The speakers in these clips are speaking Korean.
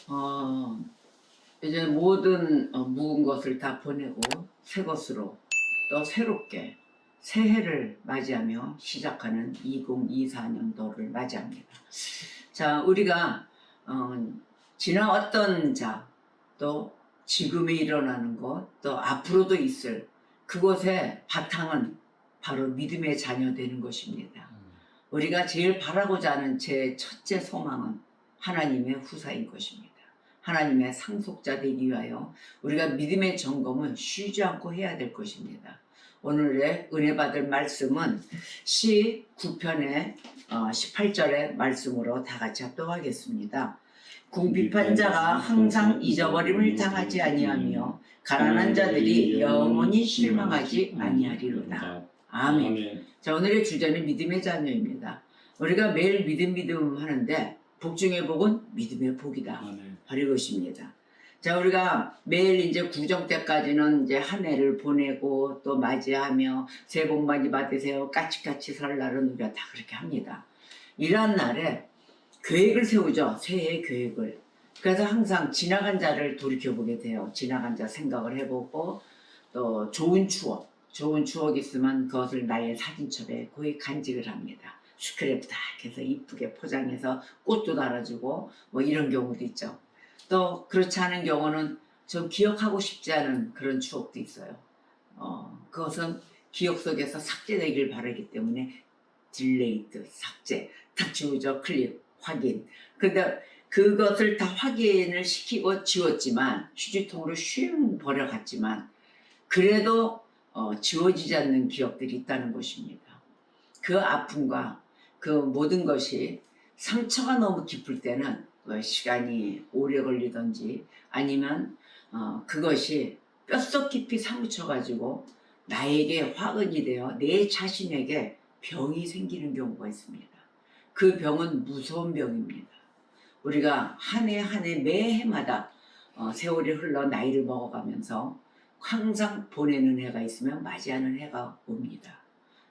어, 이제 모든 묵은 것을 다 보내고 새 것으로 또 새롭게 새해를 맞이하며 시작하는 2024년도를 맞이합니다. 자, 우리가 지나왔던 자, 또 지금에 일어나는 것, 또 앞으로도 있을 그것의 바탕은 바로 믿음의 자녀 되는 것입니다. 우리가 제일 바라고자 하는 제 첫째 소망은 하나님의 후사인 것입니다. 하나님의 상속자 되기 위하여 우리가 믿음의 점검은 쉬지 않고 해야 될 것입니다. 오늘의 은혜 받을 말씀은 시 9편의 18절의 말씀으로 다 같이 합독하겠습니다. 궁핍한 자가 항상 잊어버림을 당하지 아니하며 가난한 자들이 영원히 실망하지 아니하리로다. 아멘. 자, 오늘의 주제는 믿음의 자녀입니다. 우리가 매일 믿음 하는데 복 중의 복은 믿음의 복이다. 바로 이것입니다. 자, 우리가 매일 이제 구정 때까지는 이제 한 해를 보내고 또 맞이하며 새해 복 많이 받으세요. 까치까치 살 날은 우리가 다 그렇게 합니다. 이런 날에 계획을 세우죠. 새해 계획을. 그래서 항상 지나간 자를 돌이켜보게 돼요. 지나간 자 생각을 해보고 또 좋은 추억 있으면 그것을 나의 사진첩에 거의 간직을 합니다. 스크랩 딱 해서 이쁘게 포장해서 꽃도 달아주고 뭐 이런 경우도 있죠. 또 그렇지 않은 경우는 좀 기억하고 싶지 않은 그런 추억도 있어요. 그것은 기억 속에서 삭제되길 바라기 때문에 딜레이트, 삭제, 딱 지우죠. 클릭, 확인. 근데 그것을 다 확인을 시키고 지웠지만 휴지통으로 쉬 버려갔지만 그래도 지워지지 않는 기억들이 있다는 것입니다. 그 아픔과 그 모든 것이 상처가 너무 깊을 때는 시간이 오래 걸리든지 아니면 그것이 뼛속 깊이 사무쳐가지고 나에게 화근이 되어 내 자신에게 병이 생기는 경우가 있습니다. 그 병은 무서운 병입니다. 우리가 한 해 한 해 매해마다 세월이 흘러 나이를 먹어가면서 항상 보내는 해가 있으면 맞이하는 해가 옵니다.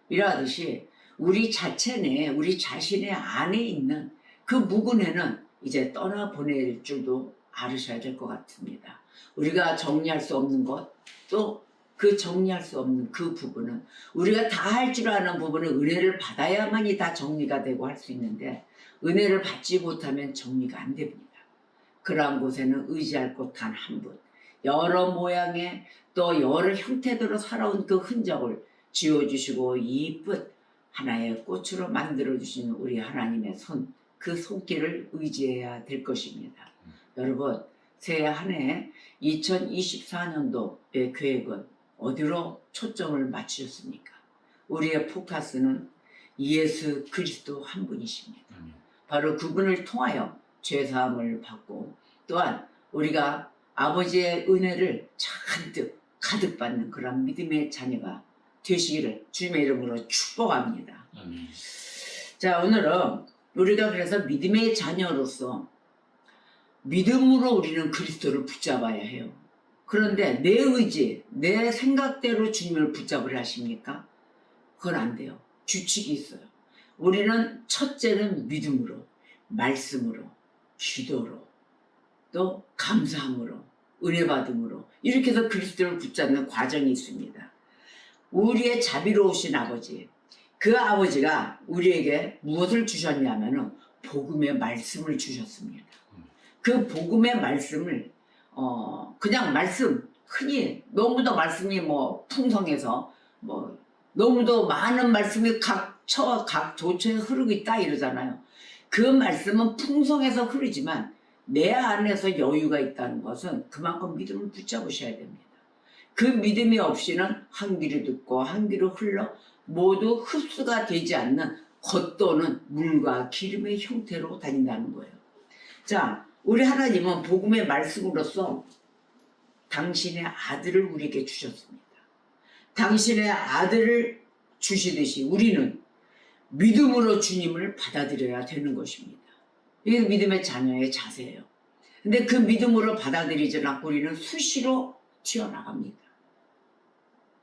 이러하듯이 우리 자체 내에 우리 자신의 안에 있는 그 묵은 해는 이제 떠나보낼 줄도 알으셔야 될 것 같습니다. 우리가 정리할 수 없는 것, 또 그 정리할 수 없는 그 부분은 우리가 다 할 줄 아는 부분은 은혜를 받아야만이 다 정리가 되고 할 수 있는데 은혜를 받지 못하면 정리가 안 됩니다. 그러한 곳에는 의지할 곳 단 한 분, 여러 모양의 또 여러 형태대로 살아온 그 흔적을 지워주시고 이쁜 하나의 꽃으로 만들어주신 우리 하나님의 손, 그 손길을 의지해야 될 것입니다. 여러분, 새해 한 해 2024년도의 계획은 어디로 초점을 맞추셨습니까? 우리의 포커스는 예수 그리스도 한 분이십니다. 바로 그분을 통하여 죄사함을 받고 또한 우리가 아버지의 은혜를 잔뜩 가득 받는 그런 믿음의 자녀가 되시기를 주님의 이름으로 축복합니다. 자, 오늘은 우리가 그래서 믿음의 자녀로서 믿음으로 우리는 그리스도를 붙잡아야 해요. 그런데 내 의지, 내 생각대로 주님을 붙잡으려 하십니까? 그건 안 돼요. 규칙이 있어요. 우리는 첫째는 믿음으로, 말씀으로, 기도로, 또 감사함으로, 은혜 받음으로 이렇게 해서 그리스도를 붙잡는 과정이 있습니다. 우리의 자비로우신 아버지, 그 아버지가 우리에게 무엇을 주셨냐면은 복음의 말씀을 주셨습니다. 그 복음의 말씀을 그냥 말씀, 흔히 너무도 말씀이 뭐 풍성해서 뭐 너무도 많은 말씀이 각 조처에 흐르고 있다 이러잖아요. 그 말씀은 풍성해서 흐르지만 내 안에서 여유가 있다는 것은 그만큼 믿음을 붙잡으셔야 됩니다. 그 믿음이 없이는 한 귀로 듣고 한 귀로 흘러 모두 흡수가 되지 않는 겉도는 물과 기름의 형태로 다닌다는 거예요. 자, 우리 하나님은 복음의 말씀으로써 당신의 아들을 우리에게 주셨습니다. 당신의 아들을 주시듯이 우리는 믿음으로 주님을 받아들여야 되는 것입니다. 이게 믿음의 자녀의 자세예요. 근데 그 믿음으로 받아들이지 않고 우리는 수시로 튀어나갑니다.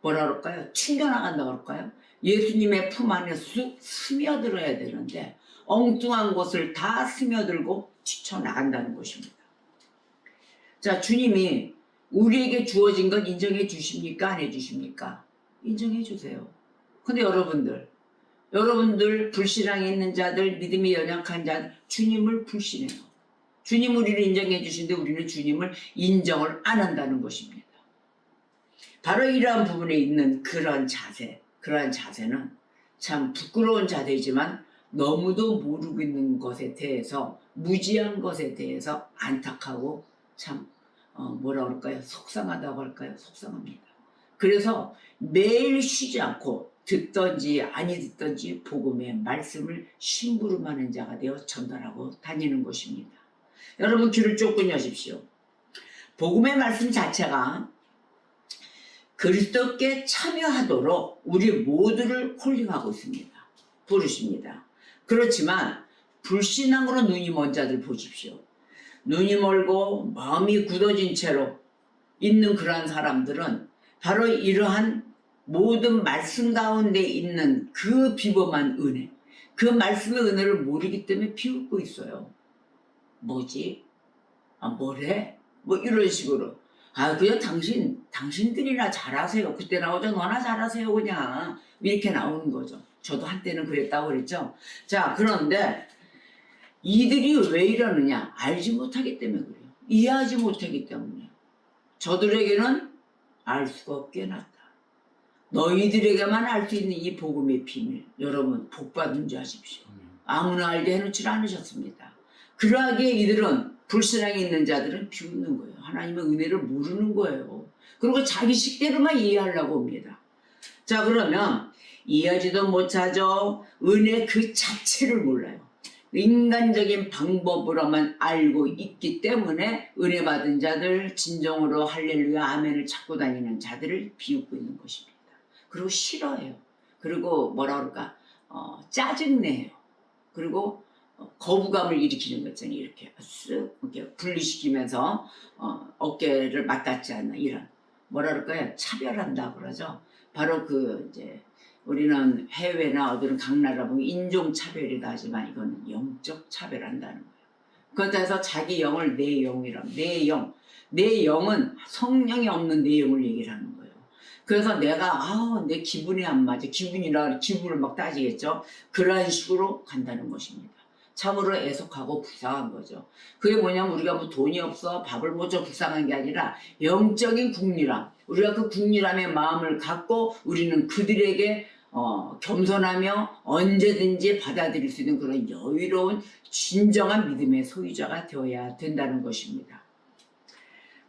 뭐라 그럴까요? 튕겨나간다 그럴까요? 예수님의 품 안에 스며들어야 되는데 엉뚱한 곳을 다 스며들고 튀쳐나간다는 것입니다. 자, 주님이 우리에게 주어진 것 인정해 주십니까? 안 해 주십니까? 인정해 주세요. 근데 여러분들 불신앙에 있는 자들, 믿음이 연약한 자들, 주님을 불신해요. 주님 우리를 인정해 주시는데 우리는 주님을 인정을 안 한다는 것입니다. 바로 이러한 부분에 있는 그러한 자세는 참 부끄러운 자세이지만 너무도 모르고 있는 것에 대해서, 무지한 것에 대해서 안타까워 참 뭐라 그럴까요? 속상하다고 할까요? 속상합니다. 그래서 매일 쉬지 않고 듣든지 아니 듣든지 복음의 말씀을 심부름하는 자가 되어 전달하고 다니는 것입니다. 여러분 귀를 쫑긋 여십시오. 복음의 말씀 자체가 그리스도께 참여하도록 우리 모두를 콜링하고 있습니다. 부르십니다. 그렇지만 불신앙으로 눈이 먼 자들 보십시오. 눈이 멀고 마음이 굳어진 채로 있는 그러한 사람들은 바로 이러한 모든 말씀 가운데 있는 그 비범한 은혜, 그 말씀의 은혜를 모르기 때문에 비웃고 있어요. 뭐지? 뭐래? 뭐 이런 식으로. 그냥 당신들이나 잘하세요. 그때 나오죠. 너나 잘하세요. 그냥 이렇게 나오는 거죠. 저도 한때는 그랬다고 그랬죠. 자, 그런데 이들이 왜 이러느냐? 알지 못하기 때문에 그래요. 이해하지 못하기 때문에. 저들에게는 알 수가 없게 놨다. 너희들에게만 알 수 있는 이 복음의 비밀, 여러분 복 받은 줄 아십시오. 아무나 알게 해놓지 않으셨습니다. 그러하기에 이들은, 불신앙이 있는 자들은 비웃는 거예요. 하나님의 은혜를 모르는 거예요. 그리고 자기 식대로만 이해하려고 합니다. 자, 그러면 이해하지도 못하죠. 은혜 그 자체를 몰라요. 인간적인 방법으로만 알고 있기 때문에 은혜 받은 자들, 진정으로 할렐루야 아멘을 찾고 다니는 자들을 비웃고 있는 것입니다. 그리고 싫어해요. 그리고 뭐라 그럴까, 짜증내요. 그리고 거부감을 일으키는 것 있잖아요. 이렇게 쓱 이렇게 분리시키면서 어깨를 맞닿지 않는 이런, 뭐라 그럴까요, 차별한다고 그러죠. 바로 이제 우리는 해외나 어디는 각 나라 보면 인종차별이다 하지만 이건 영적 차별한다는 거예요. 그렇다 해서 자기 영을 내 영이라고, 내 영은 성령이 없는 내 영을 얘기를 하는 거예요. 그래서 내가 내 기분이 안 맞아, 기분을 막 따지겠죠. 그런 식으로 간다는 것입니다. 참으로 애석하고 불쌍한 거죠. 그게 뭐냐면 우리가 뭐 돈이 없어 밥을 못 줘 불쌍한 게 아니라 영적인 국리람, 우리가 그 국리람의 마음을 갖고 우리는 그들에게 겸손하며 언제든지 받아들일 수 있는 그런 여유로운 진정한 믿음의 소유자가 되어야 된다는 것입니다.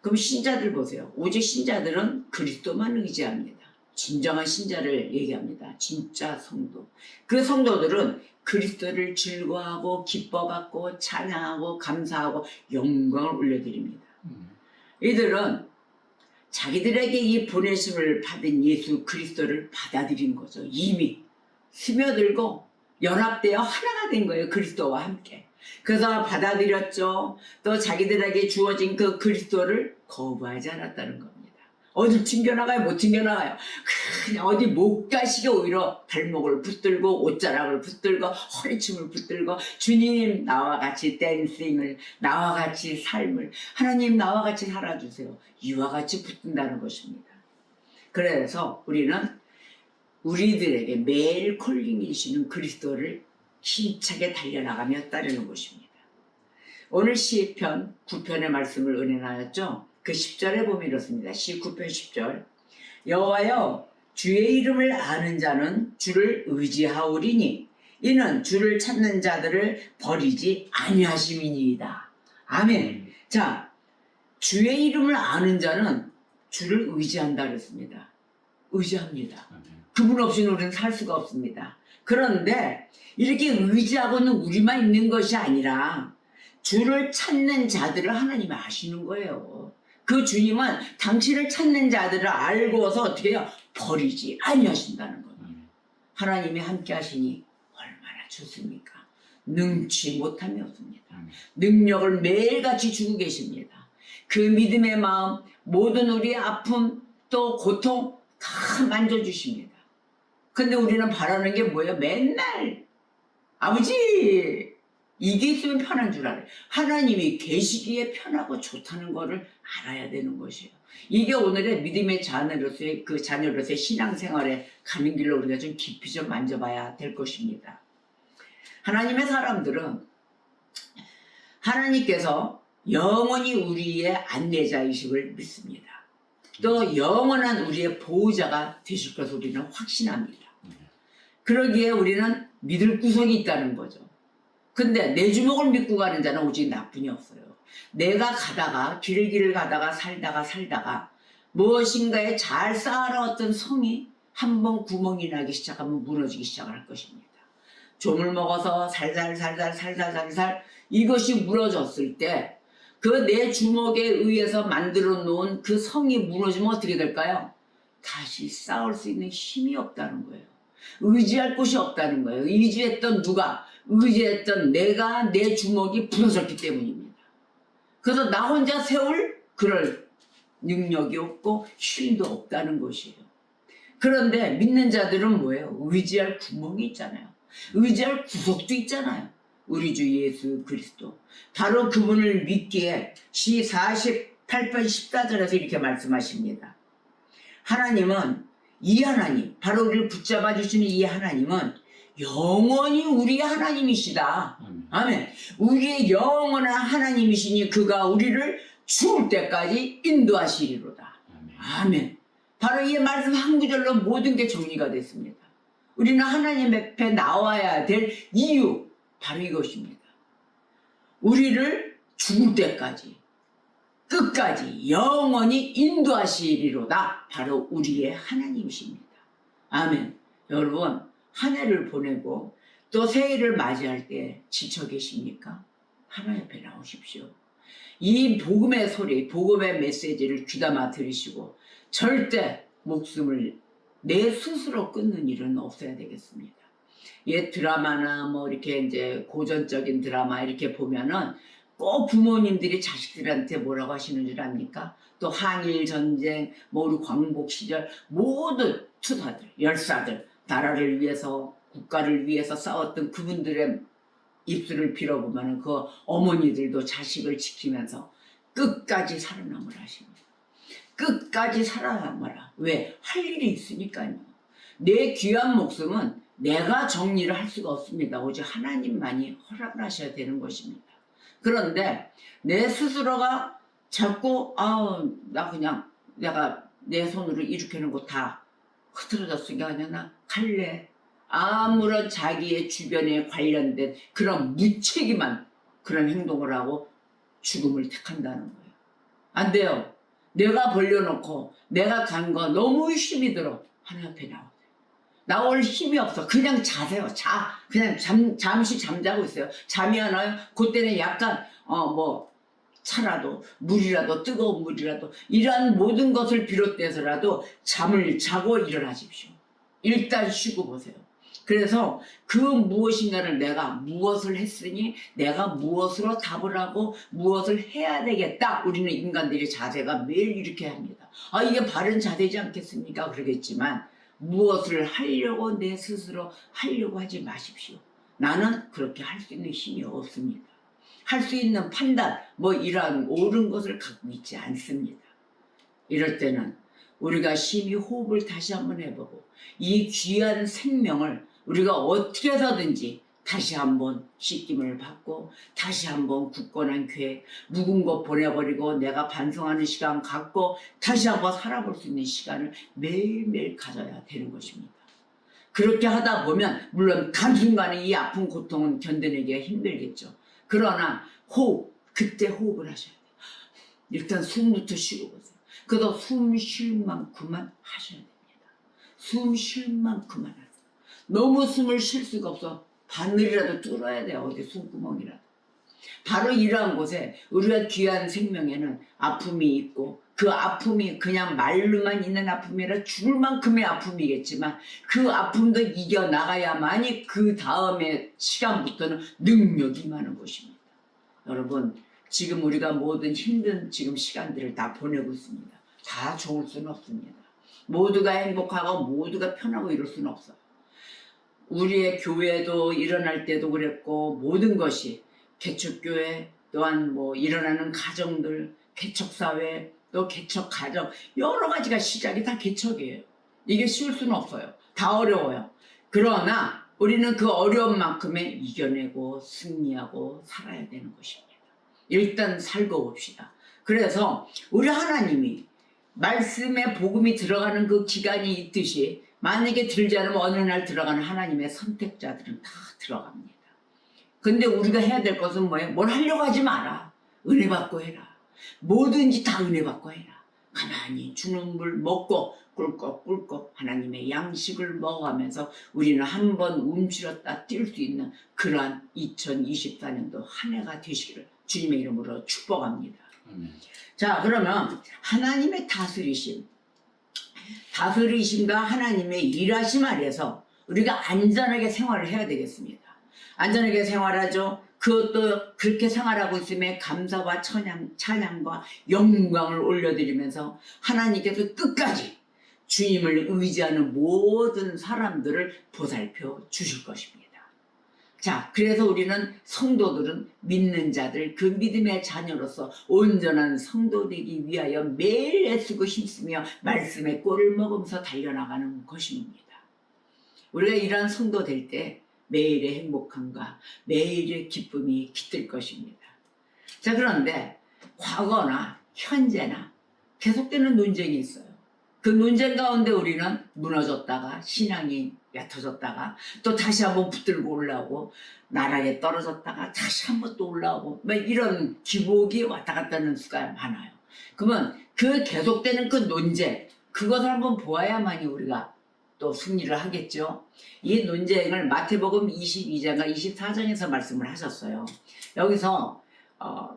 그럼 신자들 보세요. 오직 신자들은 그리스도만 의지합니다. 진정한 신자를 얘기합니다. 진짜 성도. 그 성도들은 그리스도를 즐거워하고 기뻐받고 찬양하고 감사하고 영광을 올려드립니다. 이들은 자기들에게 이 보내심을 받은 예수 그리스도를 받아들인 거죠. 이미 스며들고 연합되어 하나가 된 거예요. 그리스도와 함께. 그래서 받아들였죠. 또 자기들에게 주어진 그 그리스도를 거부하지 않았다는 겁니다. 어디 튕겨나가요? 못 튕겨나가요. 그냥 어디 못 가시게 오히려 발목을 붙들고 옷자락을 붙들고 허리춤을 붙들고, 주님 나와 같이 댄싱을, 나와 같이 삶을, 하나님 나와 같이 살아주세요, 이와 같이 붙든다는 것입니다. 그래서 우리는 우리들에게 매일 콜링이시는 그리스도를 힘차게 달려나가며 따르는 것입니다. 오늘 시편 9편의 말씀을 은혜하였죠. 그 10절에 보면 이렇습니다. 시 9편 10절. 여호와여, 주의 이름을 아는 자는 주를 의지하오리니 이는 주를 찾는 자들을 버리지 아니하심이니이다. 아멘. 자, 주의 이름을 아는 자는 주를 의지한다 그랬습니다. 의지합니다. 그분 없이는 우리는 살 수가 없습니다. 그런데 이렇게 의지하고는 우리만 있는 것이 아니라 주를 찾는 자들을 하나님이 아시는 거예요. 그 주님은 당신을 찾는 자들을 알고서 어떻게 해요? 버리지 아니하신다는 겁니다. 하나님이 함께 하시니 얼마나 좋습니까? 능치 못함이 없습니다. 능력을 매일같이 주고 계십니다. 그 믿음의 마음, 모든 우리의 아픔 또 고통 다 만져주십니다. 근데 우리는 바라는 게 뭐예요? 맨날 아버지 이게 있으면 편한 줄 알아요. 하나님이 계시기에 편하고 좋다는 거를 알아야 되는 것이에요. 이게 오늘의 믿음의 자녀로서의 신앙생활에 가는 길로 우리가 좀 깊이 좀 만져봐야 될 것입니다. 하나님의 사람들은 하나님께서 영원히 우리의 안내자이심을 믿습니다. 또 영원한 우리의 보호자가 되실 것을 우리는 확신합니다. 그러기에 우리는 믿을 구석이 있다는 거죠. 근데 내 주먹을 믿고 가는 자는 오직 나뿐이 없어요. 내가 가다가 길을 가다가 살다가 무엇인가에 잘 쌓아놓았던 성이 한번 구멍이 나기 시작하면 무너지기 시작할 것입니다. 좀을 먹어서 살살 이것이 무너졌을 때 그 내 주먹에 의해서 만들어 놓은 그 성이 무너지면 어떻게 될까요? 다시 쌓을 수 있는 힘이 없다는 거예요. 의지할 곳이 없다는 거예요. 의지했던 누가? 의지했던 내가, 내 주먹이 부러졌기 때문입니다. 그래서 나 혼자 세울 그럴 능력이 없고 힘도 없다는 것이에요. 그런데 믿는 자들은 뭐예요? 의지할 구멍이 있잖아요. 의지할 구석도 있잖아요. 우리 주 예수 그리스도. 바로 그분을 믿기에 시 48편 14절에서 이렇게 말씀하십니다. 하나님은 이 하나님, 바로 우리를 붙잡아 주시는 이 하나님은 영원히 우리의 하나님이시다. 아멘. 우리의 영원한 하나님이시니 그가 우리를 죽을 때까지 인도하시리로다. 아멘. 바로 이 말씀 한 구절로 모든 게 정리가 됐습니다. 우리는 하나님 앞에 나와야 될 이유, 바로 이것입니다. 우리를 죽을 때까지, 끝까지 영원히 인도하시리로다. 바로 우리의 하나님이십니다. 아멘. 여러분, 한 해를 보내고 또 새해를 맞이할 때 지쳐 계십니까? 하나님 앞에 나오십시오. 이 복음의 소리, 복음의 메시지를 귀담아 들으시고 절대 목숨을 내 스스로 끊는 일은 없어야 되겠습니다. 옛 드라마나 뭐 이렇게 이제 고전적인 드라마 이렇게 보면은 꼭 부모님들이 자식들한테 뭐라고 하시는 줄 압니까? 또 한일 전쟁, 뭐 우리 광복 시절 모든 투사들, 열사들, 나라를 위해서 국가를 위해서 싸웠던 그분들의 입술을 빌어보면 그 어머니들도 자식을 지키면서 끝까지 살아남으라 하십니다. 끝까지 살아남아라. 왜? 할 일이 있으니까요. 내 귀한 목숨은 내가 정리를 할 수가 없습니다. 오직 하나님만이 허락을 하셔야 되는 것입니다. 그런데 내 스스로가 자꾸 나 그냥 내가 내 손으로 일으키는 거 다 흐트러졌으니까 그냥 나 갈래. 아무런 자기의 주변에 관련된 그런 무책임한 그런 행동을 하고 죽음을 택한다는 거예요. 안 돼요. 내가 벌려놓고 내가 간 거 너무 힘이 들어. 하나님 앞에 나오세요. 나올 힘이 없어. 그냥 자세요. 그냥 잠시 잠자고 있어요. 잠이 안 와요. 그때는 약간 차라도 물이라도 뜨거운 물이라도 이러한 모든 것을 비롯해서라도 잠을 자고 일어나십시오. 일단 쉬고 보세요. 그래서 그 무엇인가를 내가 무엇을 했으니 내가 무엇으로 답을 하고 무엇을 해야 되겠다. 우리는 인간들이 자세가 매일 이렇게 합니다. 이게 바른 자세지 않겠습니까? 그러겠지만 무엇을 하려고 내 스스로 하려고 하지 마십시오. 나는 그렇게 할 수 있는 힘이 없습니다. 할 수 있는 판단, 이러한 옳은 것을 갖고 있지 않습니다. 이럴 때는 우리가 심히 호흡을 다시 한번 해보고 이 귀한 생명을 우리가 어떻게 해서든지 다시 한번 씻김을 받고 다시 한번 굳건한 계획, 묵은 거 보내버리고 내가 반성하는 시간 갖고 다시 한번 살아볼 수 있는 시간을 매일매일 가져야 되는 것입니다. 그렇게 하다 보면 물론 단순간에 이 아픈 고통은 견뎌내기가 힘들겠죠. 그러나 그때 호흡을 하셔야 돼요. 일단 숨부터 쉬고 보세요. 그래도 숨 쉴 만큼만 하셔야 됩니다. 숨 쉴 만큼만 하세요. 너무 숨을 쉴 수가 없어. 바늘이라도 뚫어야 돼요. 어디 숨구멍이라도. 바로 이러한 곳에 우리가 귀한 생명에는 아픔이 있고 그 아픔이 그냥 말로만 있는 아픔이 아니라 죽을 만큼의 아픔이겠지만 그 아픔도 이겨나가야만이 그 다음에 시간부터는 능력이 임하는 것입니다. 여러분, 지금 우리가 모든 힘든 지금 시간들을 다 보내고 있습니다. 다 좋을 수는 없습니다. 모두가 행복하고 모두가 편하고 이럴 수는 없어요. 우리의 교회도 일어날 때도 그랬고 모든 것이 개척교회 또한 뭐 일어나는 가정들, 개척사회, 또 개척가정 여러 가지가 시작이 다 개척이에요. 이게 쉬울 수는 없어요. 다 어려워요. 그러나 우리는 그 어려운 만큼에 이겨내고 승리하고 살아야 되는 것입니다. 일단 살고 봅시다. 그래서 우리 하나님이 말씀에 복음이 들어가는 그 기간이 있듯이 만약에 들지 않으면 어느 날 들어가는 하나님의 선택자들은 다 들어갑니다. 근데 우리가 해야 될 것은 뭐예요? 뭘 하려고 하지 마라. 은혜 받고 해라. 뭐든지 다 은혜 받고 해라. 가만히 주는 물 먹고 꿀꺽꿀꺽 하나님의 양식을 먹어가면서 우리는 한번 움츠렸다 뛸 수 있는 그러한 2024년도 한 해가 되시기를 주님의 이름으로 축복합니다. 자, 그러면 하나님의 다스리심과 하나님의 일하심 아래서 우리가 안전하게 생활을 해야 되겠습니다. 안전하게 생활하죠. 그것도 그렇게 생활하고 있음에 감사와 찬양과 영광을 올려드리면서 하나님께서 끝까지 주님을 의지하는 모든 사람들을 보살펴 주실 것입니다. 자, 그래서 우리는 성도들은 믿는 자들, 그 믿음의 자녀로서 온전한 성도 되기 위하여 매일 애쓰고 힘쓰며 말씀의 꼴을 먹으면서 달려나가는 것입니다. 우리가 이러한 성도 될 때 매일의 행복함과 매일의 기쁨이 깃들 것입니다. 자, 그런데 과거나 현재나 계속되는 논쟁이 있어요. 그 논쟁 가운데 우리는 무너졌다가 신앙이 얕아졌다가 또 다시 한번 붙들고 올라오고 나락에 떨어졌다가 다시 한번 또 올라오고 막 이런 기복이 왔다 갔다 하는 수가 많아요. 그러면 그 계속되는 그 논쟁, 그것을 한번 보아야만이 우리가 또 승리를 하겠죠. 이 논쟁을 마태복음 22장과 24장에서 말씀을 하셨어요. 여기서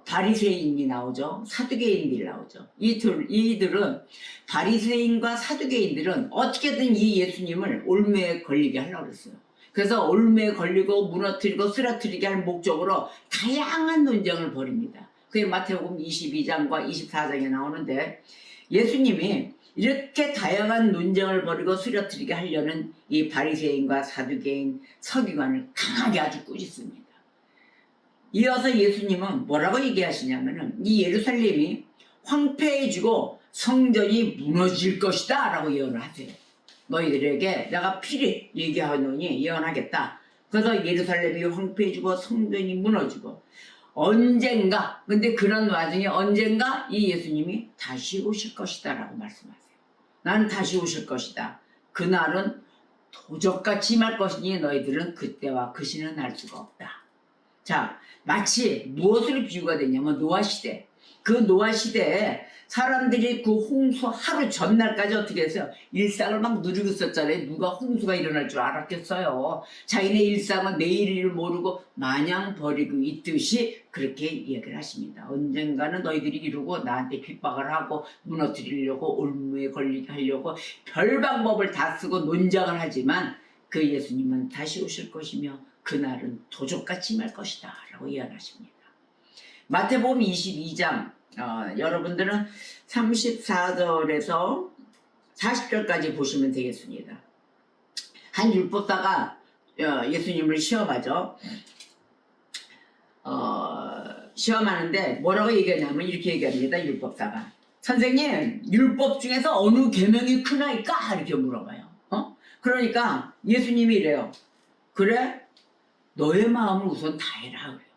바리새인이 나오죠. 사두개인들이 나오죠. 이들은 바리새인과 사두개인들은 어떻게든 이 예수님을 올무에 걸리게 하려고 그랬어요. 그래서 올무에 걸리고 무너뜨리고 쓰러뜨리게 할 목적으로 다양한 논쟁을 벌입니다. 그게 마태복음 22장과 24장에 나오는데 예수님이 이렇게 다양한 논쟁을 벌이고 쓰러뜨리게 하려는 이 바리새인과 사두개인 서기관을 강하게 아주 꾸짖습니다. 이어서 예수님은 뭐라고 얘기하시냐면은 이 예루살렘이 황폐해지고 성전이 무너질 것이다 라고 예언을 하세요. 너희들에게 내가 필히 얘기하노니 예언하겠다. 그래서 예루살렘이 황폐해지고 성전이 무너지고 언젠가, 근데 그런 와중에 언젠가 이 예수님이 다시 오실 것이다 라고 말씀하세요. 나는 다시 오실 것이다. 그날은 도적같이 임할 것이니 너희들은 그때와 그 시는 알 수가 없다. 자, 마치 무엇을 비유가 되냐면 노아시대. 그 노아시대에 사람들이 그 홍수 하루 전날까지 어떻게 했어요? 일상을 막 누리고 있었잖아요. 누가 홍수가 일어날 줄 알았겠어요. 자기네 일상은 내일을 모르고 마냥 버리고 있듯이 그렇게 이야기를 하십니다. 언젠가는 너희들이 이루고 나한테 핍박을 하고 무너뜨리려고 올무에 걸리게 하려고 별 방법을 다 쓰고 논쟁을 하지만 그 예수님은 다시 오실 것이며 그날은 도적같이 임할 것이다 라고 예언하십니다. 마태복음 22장 여러분들은 34절에서 40절까지 보시면 되겠습니다. 한 율법사가 예수님을 시험하죠. 시험하는데 뭐라고 얘기하냐면 이렇게 얘기합니다. 율법사가 선생님 율법 중에서 어느 계명이 크나이까? 이렇게 물어봐요. 그러니까 예수님이 이래요. 그래? 너의 마음을 우선 다해라 그래요.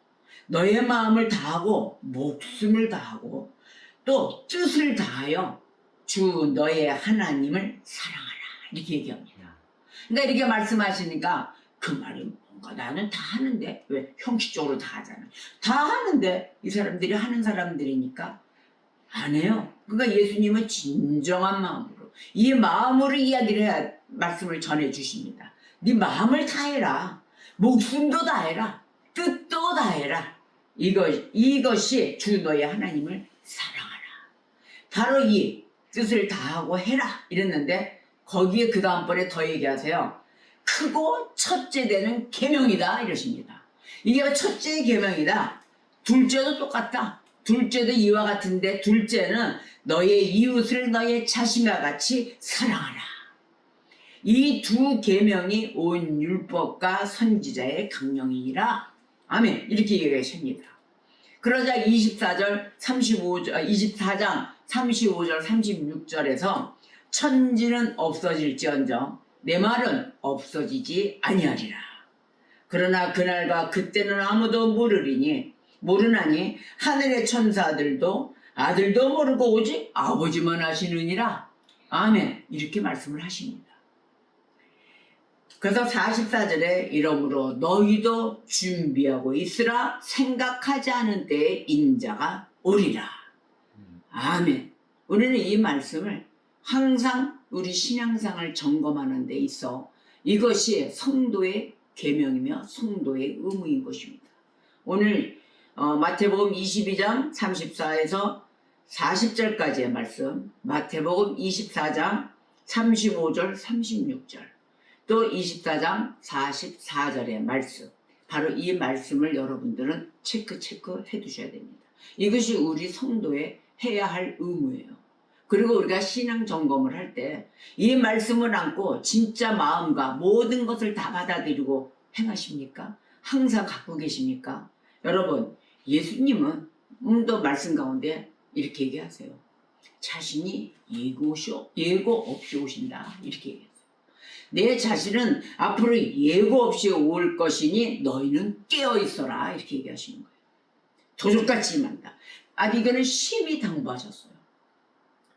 너의 마음을 다하고 목숨을 다하고 또 뜻을 다하여 주 너의 하나님을 사랑하라 이렇게 얘기합니다. 그러니까 이렇게 말씀하시니까 그 말이 뭔가 나는 다 하는데 왜 형식적으로 다 하잖아. 다 하는데 이 사람들이 하는 사람들이니까 안 해요. 그러니까 예수님은 진정한 마음으로 이 마음으로 이야기를 해야 말씀을 전해 주십니다. 네 마음을 다해라. 목숨도 다해라. 뜻도 다해라. 이것이 주 너의 하나님을 사랑하라. 바로 이 뜻을 다하고 해라 이랬는데 거기에 그 다음번에 더 얘기하세요. 크고 첫째 되는 계명이다 이러십니다. 이게 첫째 계명이다. 둘째도 똑같다. 둘째도 이와 같은데 둘째는 너의 이웃을 너의 자신과 같이 사랑하라. 이 두 계명이 온 율법과 선지자의 강령이니라. 아멘. 이렇게 얘기하십니다. 그러자 24장 35절 36절에서 천지는 없어질지언정 내 말은 없어지지 아니하리라. 그러나 그날과 그때는 아무도 모르나니 하늘의 천사들도 아들도 모르고 오직 아버지만 아시느니라. 아멘. 이렇게 말씀을 하십니다. 그래서 44절에 이러므로 너희도 준비하고 있으라. 생각하지 않은 때에 인자가 오리라. 아멘. 우리는 이 말씀을 항상 우리 신앙생활을 점검하는 데 있어 이것이 성도의 계명이며 성도의 의무인 것입니다. 오늘 마태복음 22장 34에서 40절까지의 말씀, 마태복음 24장 35절 36절, 또 24장 44절의 말씀, 바로 이 말씀을 여러분들은 체크해 두셔야 됩니다. 이것이 우리 성도의 해야 할 의무예요. 그리고 우리가 신앙 점검을 할 때 이 말씀을 안고 진짜 마음과 모든 것을 다 받아들이고 행하십니까? 항상 갖고 계십니까? 여러분, 예수님은 또 말씀 가운데 이렇게 얘기하세요. 자신이 예고 없이 오신다. 이렇게 얘기했어요. 내 자신은 앞으로 예고 없이 올 것이니 너희는 깨어있어라. 이렇게 얘기하시는 거예요. 도적같이 임한다. 이거는 심히 당부하셨어요.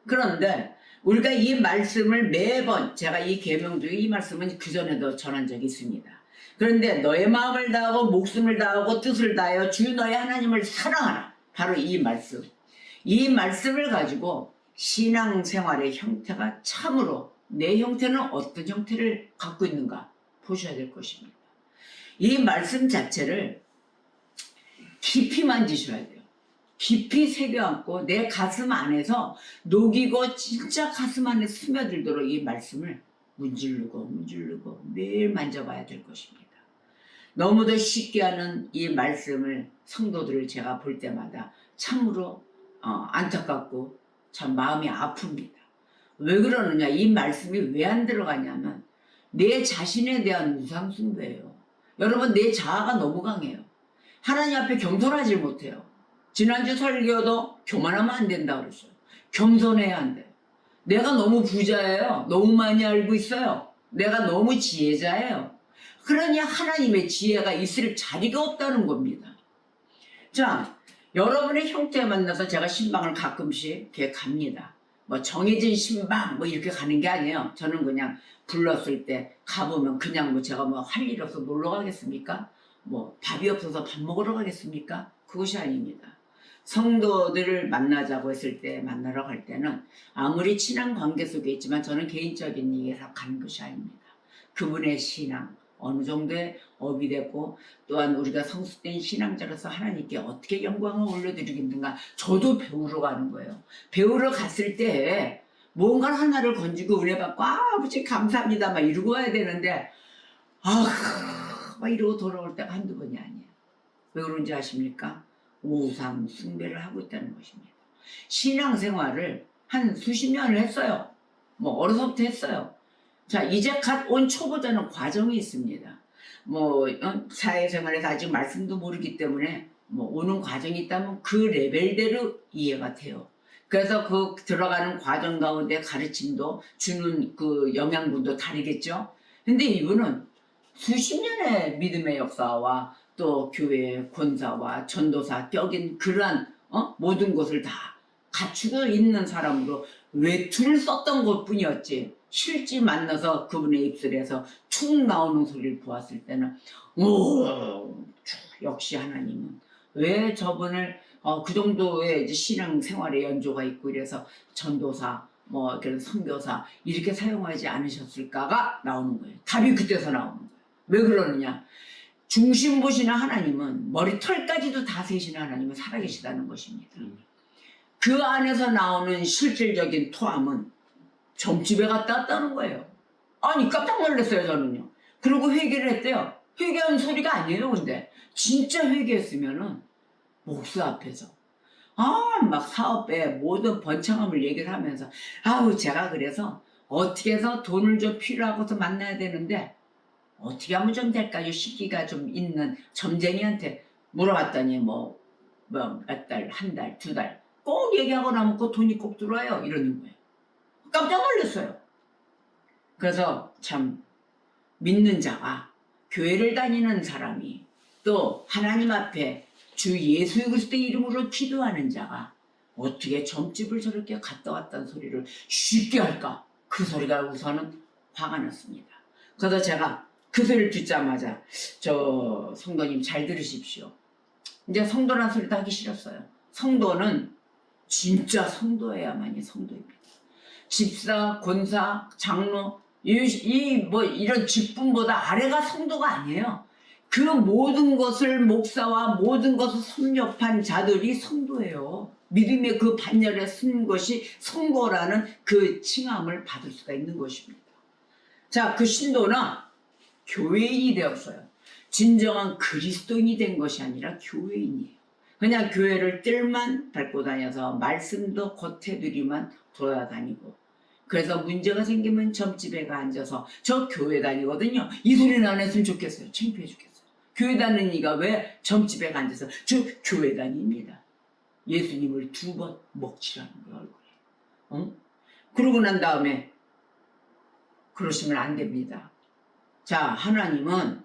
그런데 우리가 이 말씀을 매번, 제가 이 계명 중에 이 말씀은 그전에도 전한 적이 있습니다. 그런데 너의 마음을 다하고 목숨을 다하고 뜻을 다하여 주 너의 하나님을 사랑하라. 바로 이 말씀. 이 말씀을 가지고 신앙생활의 형태가 참으로 내 형태는 어떤 형태를 갖고 있는가 보셔야 될 것입니다. 이 말씀 자체를 깊이 만지셔야 돼요. 깊이 새겨안고 내 가슴 안에서 녹이고 진짜 가슴 안에 스며들도록 이 말씀을 문지르고 매일 만져봐야 될 것입니다. 너무도 쉽게 하는 이 말씀을 성도들을 제가 볼 때마다 참으로 안타깝고 참 마음이 아픕니다. 왜 그러느냐? 이 말씀이 왜 안 들어가냐면 내 자신에 대한 우상숭배예요. 여러분, 내 자아가 너무 강해요. 하나님 앞에 겸손하지 못해요. 지난주 설교도 교만하면 안 된다고 그랬어요. 겸손해야 한대요. 내가 너무 부자예요. 너무 많이 알고 있어요. 내가 너무 지혜자예요. 그러니 하나님의 지혜가 있을 자리가 없다는 겁니다. 자, 여러분의 형태에 만나서 제가 신방을 가끔씩 이렇게 갑니다. 뭐 정해진 신방 뭐 이렇게 가는 게 아니에요. 저는 그냥 불렀을 때 가보면 그냥 뭐 제가 뭐 할 일 없어서 놀러 가겠습니까? 뭐 밥이 없어서 밥 먹으러 가겠습니까? 그것이 아닙니다. 성도들을 만나자고 했을 때 만나러 갈 때는 아무리 친한 관계 속에 있지만 저는 개인적인 얘기에서 가는 것이 아닙니다. 그분의 신앙 어느 정도의 업이 됐고 또한 우리가 성숙된 신앙자로서 하나님께 어떻게 영광을 올려드리겠는가 저도 배우러 가는 거예요. 배우러 갔을 때 뭔가 하나를 건지고 은혜 받고 아버지 감사합니다 막 이러고 와야 되는데 막 이러고 돌아올 때가 한두 번이 아니에요. 왜 그런지 아십니까? 우상 숭배를 하고 있다는 것입니다. 신앙생활을 한 수십 년을 했어요. 뭐 어려서부터 했어요. 자, 이제 갓 온 초보자는 과정이 있습니다. 뭐 사회생활에서 아직 말씀도 모르기 때문에 뭐 오는 과정이 있다면 그 레벨대로 이해가 돼요. 그래서 그 들어가는 과정 가운데 가르침도 주는 그 영양분도 다르겠죠. 근데 이분은 수십 년의 믿음의 역사와 또 교회의 권사와 전도사 격인 그러한 모든 것을 다 갖추고 있는 사람으로 외투를 썼던 것뿐이었지 실제 만나서 그분의 입술에서 툭 나오는 소리를 보았을 때는 역시 하나님은 왜 저분을 그 정도의 신앙생활의 연조가 있고 이래서 전도사 뭐 그런 선교사 이렇게 사용하지 않으셨을까가 나오는 거예요. 답이 그때서 나오는 거예요. 왜 그러느냐? 중심 보시는 하나님은 머리털까지도 다 세시는 하나님은 살아계시다는 것입니다. 그 안에서 나오는 실질적인 토함은 점집에 갔다 왔다는 거예요. 아니 깜짝 놀랐어요 저는요. 그리고 회개를 했대요. 회개한 소리가 아니에요. 근데 진짜 회개했으면은 목수 앞에서 막 사업에 모든 번창함을 얘기를 하면서 제가 그래서 어떻게 해서 돈을 좀 필요하고서 만나야 되는데 어떻게 하면 좀 될까요? 시기가 좀 있는 점쟁이한테 물어봤더니 몇 달, 한 달, 두 달 꼭 얘기하고 나면 그 돈이 꼭 들어와요 이러는 거예요. 깜짝 놀랐어요. 그래서 참 믿는 자가 교회를 다니는 사람이 또 하나님 앞에 주 예수 그리스도의 이름으로 기도하는 자가 어떻게 점집을 저렇게 갔다 왔다는 소리를 쉽게 할까? 그 소리가 우선은 화가 났습니다. 그래서 제가 그 소리를 듣자마자 저 성도님 잘 들으십시오. 이제 성도란 소리도 하기 싫었어요. 성도는 진짜 성도여야만이 성도입니다. 집사, 권사, 장로 이런 직분보다 아래가 성도가 아니에요. 그 모든 것을 목사와 모든 것을 섭렵한 자들이 성도예요. 믿음의 그 반열에 쓴 것이 성도라는 그 칭함을 받을 수가 있는 것입니다. 자, 그 신도는 교회인이 되었어요. 진정한 그리스도인이 된 것이 아니라 교회인이에요. 그냥 교회를 뜰만 밟고 다녀서 말씀도 겉에들이만 돌아다니고, 그래서 문제가 생기면 점집에 가 앉아서 저 교회 다니거든요. 이 소리는 안 했으면 좋겠어요. 창피해 죽겠어요. 교회 다니는 이가 왜 점집에 가 앉아서 저 교회 다닙니다. 예수님을 2번 먹칠하는 거예요, 얼굴에. 어? 그러고 난 다음에 그러시면 안 됩니다. 자, 하나님은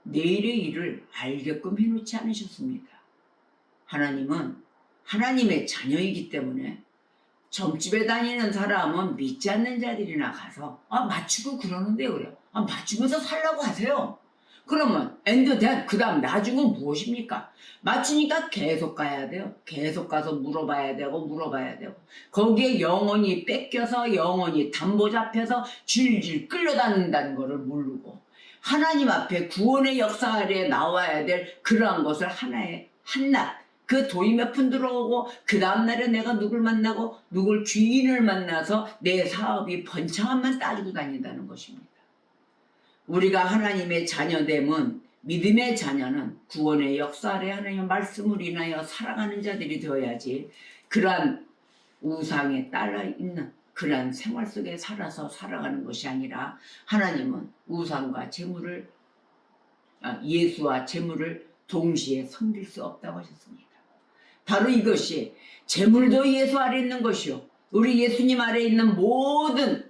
내일의 일을 알게끔 해놓지 않으셨습니다. 하나님은 하나님의 자녀이기 때문에 점집에 다니는 사람은 믿지 않는 자들이나 가서 맞추고 그러는데 그래요. 맞추면서 살라고 하세요. 그러면 엔드 된 그 다음 나중은 무엇입니까? 맞추니까 계속 가야 돼요. 계속 가서 물어봐야 되고 거기에 영혼이 뺏겨서 영혼이 담보 잡혀서 질질 끌려다닌다는 것을 모르고 하나님 앞에 구원의 역사 아래에 나와야 될 그러한 것을 하나의 한낱 그 돈이 몇 푼 들어오고 그 다음날에 내가 누굴 만나고 누굴 주인을 만나서 내 사업이 번창함만 따지고 다닌다는 것입니다. 우리가 하나님의 자녀됨은 믿음의 자녀는 구원의 역사 아래 하나님의 말씀을 인하여 살아가는 자들이 되어야지 그러한 우상에 따라 있는 그러한 생활 속에 살아서 살아가는 것이 아니라 하나님은 우상과 재물을 예수와 재물을 동시에 섬길 수 없다고 하셨습니다. 바로 이것이 재물도 예수 아래 있는 것이요 우리 예수님 아래 있는 모든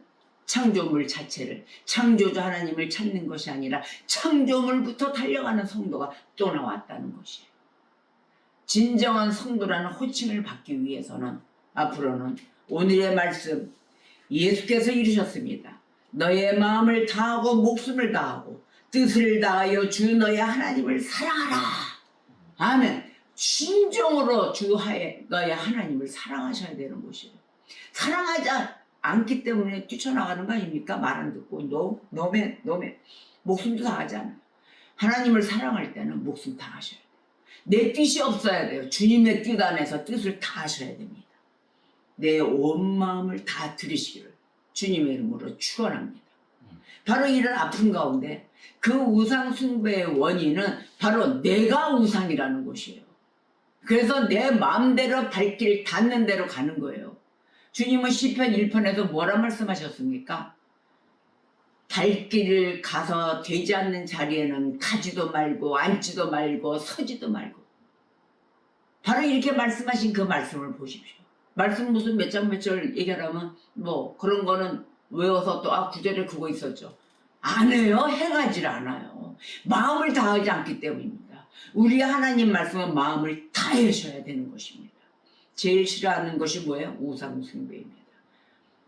창조물 자체를 창조주 하나님을 찾는 것이 아니라 창조물부터 달려가는 성도가 또 나왔다는 것이에요. 진정한 성도라는 호칭을 받기 위해서는 앞으로는 오늘의 말씀 예수께서 이르셨습니다. 너의 마음을 다하고 목숨을 다하고 뜻을 다하여 주 너의 하나님을 사랑하라. 아멘. 진정으로 너의 하나님을 사랑하셔야 되는 것이에요. 사랑하지 않기 때문에 뛰쳐나가는 거 아닙니까? 말 안 듣고 너매 목숨도 다하잖아요. 하나님을 사랑할 때는 목숨 다 하셔야 돼요. 내 뜻이 없어야 돼요. 주님의 뜻 안에서 뜻을 다 하셔야 됩니다. 내 온 마음을 다 들으시기를 주님의 이름으로 축원합니다. 바로 이런 아픔 가운데 그 우상 숭배의 원인은 바로 내가 우상이라는 것이에요. 그래서 내 마음대로 발길 닿는 대로 가는 거예요. 주님은 시편 1편에서 뭐라 말씀하셨습니까? 발길을 가서 되지 않는 자리에는 가지도 말고 앉지도 말고 서지도 말고 바로 이렇게 말씀하신 그 말씀을 보십시오. 말씀 무슨 몇 장 몇 절 얘기하라면 그런 거는 외워서 또 구절에 그거 있었죠. 안 해요. 행하지 않아요. 마음을 다하지 않기 때문입니다. 우리 하나님 말씀은 마음을 다하셔야 되는 것입니다. 제일 싫어하는 것이 뭐예요? 우상 숭배입니다.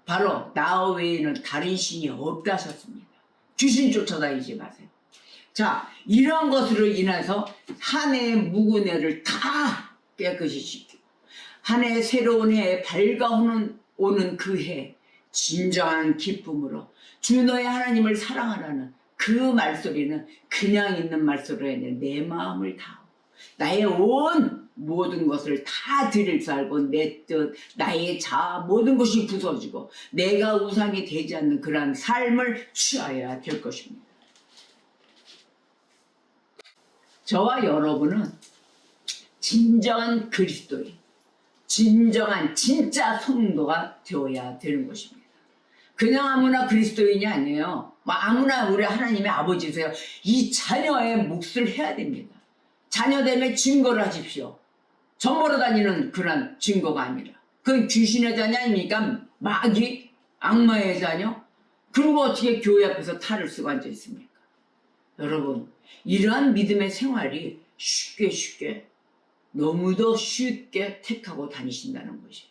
바로 나 외에는 다른 신이 없다 하셨습니다. 귀신 쫓아다니지 마세요. 자, 이런 것으로 인해서 한 해의 묵은 해를 다 깨끗이 씻기고 한 해 새로운 해에 밝아오는 그 해 진정한 기쁨으로 주 너의 하나님을 사랑하라는 그 말소리는 그냥 있는 말소리가 아니라 내 마음을 다하고 나의 온 모든 것을 다 드릴 줄 알고 내 뜻, 나의 자아 모든 것이 부서지고 내가 우상이 되지 않는 그러한 삶을 취하여야 될 것입니다. 저와 여러분은 진정한 그리스도인, 진정한 진짜 성도가 되어야 되는 것입니다. 그냥 아무나 그리스도인이 아니에요. 아무나 우리 하나님의 아버지세요. 이 자녀의 몫을 해야 됩니다. 자녀됨의 증거를 하십시오. 전보러 다니는 그런 증거가 아니라. 그건 귀신의 자녀 아닙니까? 마귀, 악마의 자녀? 그리고 어떻게 교회 앞에서 탈을 쓰고 앉아 있습니까? 여러분, 이러한 믿음의 생활이 쉽게 너무도 쉽게 택하고 다니신다는 것이에요.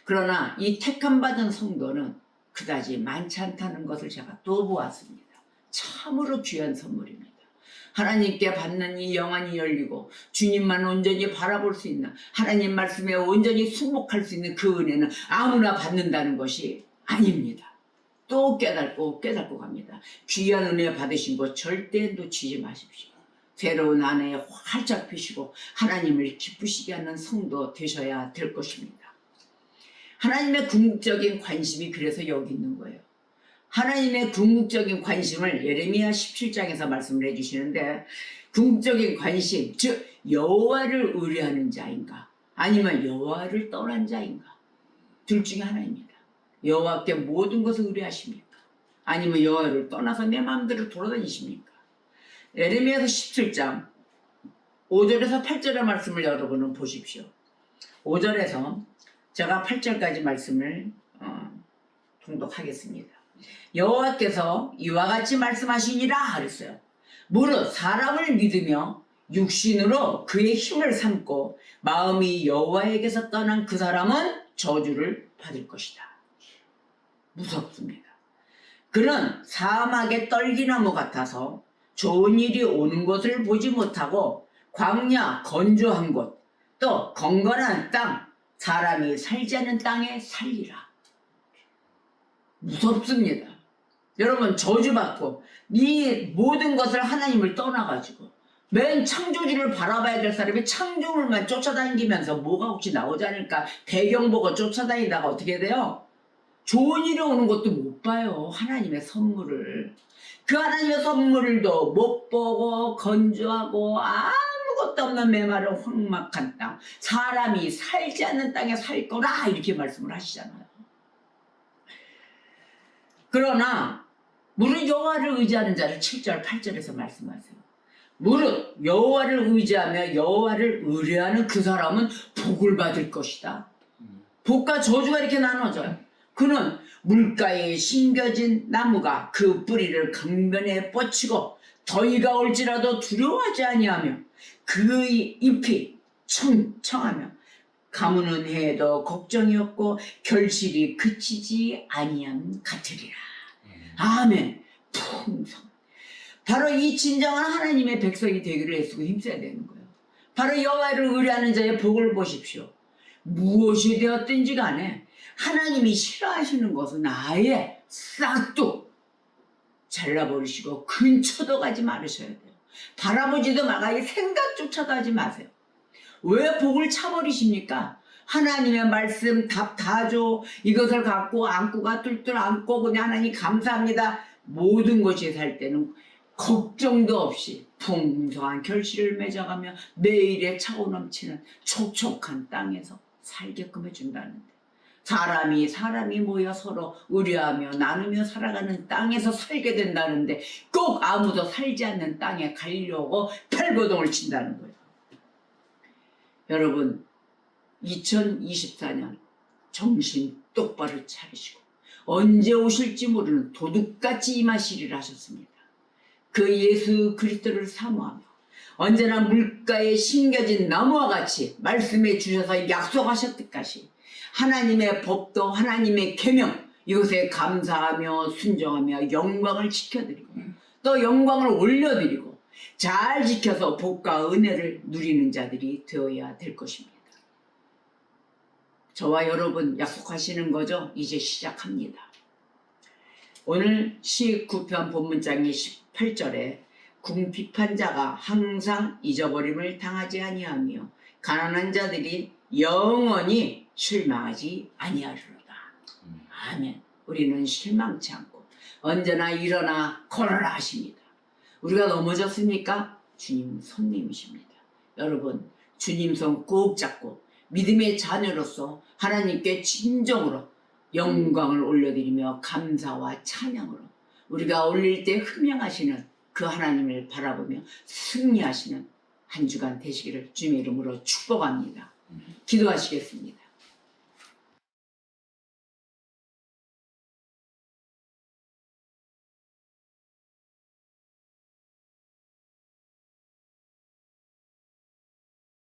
그러나 이 택함 받은 성도는 그다지 많지 않다는 것을 제가 또 보았습니다. 참으로 귀한 선물입니다. 하나님께 받는 이 영안이 열리고 주님만 온전히 바라볼 수 있는, 하나님 말씀에 온전히 순복할 수 있는 그 은혜는 아무나 받는다는 것이 아닙니다. 또 깨닫고 갑니다. 귀한 은혜 받으신 것 절대 놓치지 마십시오. 새로운 한 해 활짝 피시고 하나님을 기쁘시게 하는 성도 되셔야 될 것입니다. 하나님의 궁극적인 관심이 그래서 여기 있는 거예요. 하나님의 궁극적인 관심을 예레미야 17장에서 말씀을 해주시는데, 궁극적인 관심, 즉 여호와를 의뢰하는 자인가 아니면 여호와를 떠난 자인가, 둘 중에 하나입니다. 여호와께 모든 것을 의뢰하십니까? 아니면 여호와를 떠나서 내 마음대로 돌아다니십니까? 예레미야서 17장 5절에서 8절의 말씀을 여러분은 보십시오. 5절에서 제가 8절까지 말씀을 통독하겠습니다. 여호와께서 이와 같이 말씀하시니라 그랬어요. 무릇 사람을 믿으며 육신으로 그의 힘을 삼고 마음이 여호와에게서 떠난 그 사람은 저주를 받을 것이다. 무섭습니다. 그는 사막의 떨기나무 같아서 좋은 일이 오는 것을 보지 못하고 광야 건조한 곳, 또 건건한 땅, 사람이 살지 않는 땅에 살리라. 무섭습니다. 여러분, 저주받고 이 모든 것을 하나님을 떠나가지고 맨 창조주를 바라봐야 될 사람이 창조물만 쫓아다니면서 뭐가 혹시 나오지 않을까 배경 보고 쫓아다니다가 어떻게 돼요? 좋은 일이 오는 것도 못 봐요. 하나님의 선물을. 그 하나님의 선물도 못 보고 건조하고 아무것도 없는 메마른 황막한 땅, 사람이 살지 않는 땅에 살 거라 이렇게 말씀을 하시잖아요. 그러나 무릇 여호와를 의지하는 자를 7절 8절에서 말씀하세요. 무릇 여호와를 의지하며 여호와를 의뢰하는 그 사람은 복을 받을 것이다. 복과 저주가 이렇게 나눠져요. 그는 물가에 심겨진 나무가 그 뿌리를 강변에 뻗치고 더위가 올지라도 두려워하지 아니하며 그의 잎이 청청하며 가무는 해에도 걱정이 없고 결실이 그치지 아니함 같으리라. 아멘. 풍성. 바로 이 진정한 하나님의 백성이 되기를 애쓰고 힘써야 되는 거예요. 바로 여호와를 의뢰하는 자의 복을 보십시오. 무엇이 되었든지 간에 하나님이 싫어하시는 것은 아예 싹둑 잘라버리시고 근처도 가지 말으셔야 돼요. 바라보지도 말아요. 생각조차도 하지 마세요. 왜 복을 차버리십니까? 하나님의 말씀 답 다 줘. 이것을 갖고 안고가 뚫뚫 안고 그냥 하나님 감사합니다. 모든 것이 살 때는 걱정도 없이 풍성한 결실을 맺어가며 매일의 차고 넘치는 촉촉한 땅에서 살게끔 해준다는데, 사람이 모여 서로 의뢰하며 나누며 살아가는 땅에서 살게 된다는데 꼭 아무도 살지 않는 땅에 가려고 발버둥을 친다는 거예요. 여러분, 2024년 정신 똑바로 차리시고 언제 오실지 모르는 도둑같이 임하시리라 하셨습니다. 그 예수 그리스도를 사모하며 언제나 물가에 심겨진 나무와 같이 말씀해 주셔서 약속하셨듯이 하나님의 법도 하나님의 계명 이것에 감사하며 순종하며 영광을 지켜드리고 또 영광을 올려드리고 잘 지켜서 복과 은혜를 누리는 자들이 되어야 될 것입니다. 저와 여러분 약속하시는 거죠? 이제 시작합니다. 오늘 19편 본문장의 18절에 궁핍한자가 항상 잊어버림을 당하지 아니하며 가난한 자들이 영원히 실망하지 아니하리로다. 아멘. 우리는 실망치 않고 언제나 일어나 걸어라 하십니다. 우리가 넘어졌습니까? 주님 손님이십니다. 여러분, 주님 손 꼭 잡고 믿음의 자녀로서 하나님께 진정으로 영광을 올려드리며 감사와 찬양으로 우리가 올릴 때 흠명하시는 그 하나님을 바라보며 승리하시는 한 주간 되시기를 주님의 이름으로 축복합니다. 기도하시겠습니다.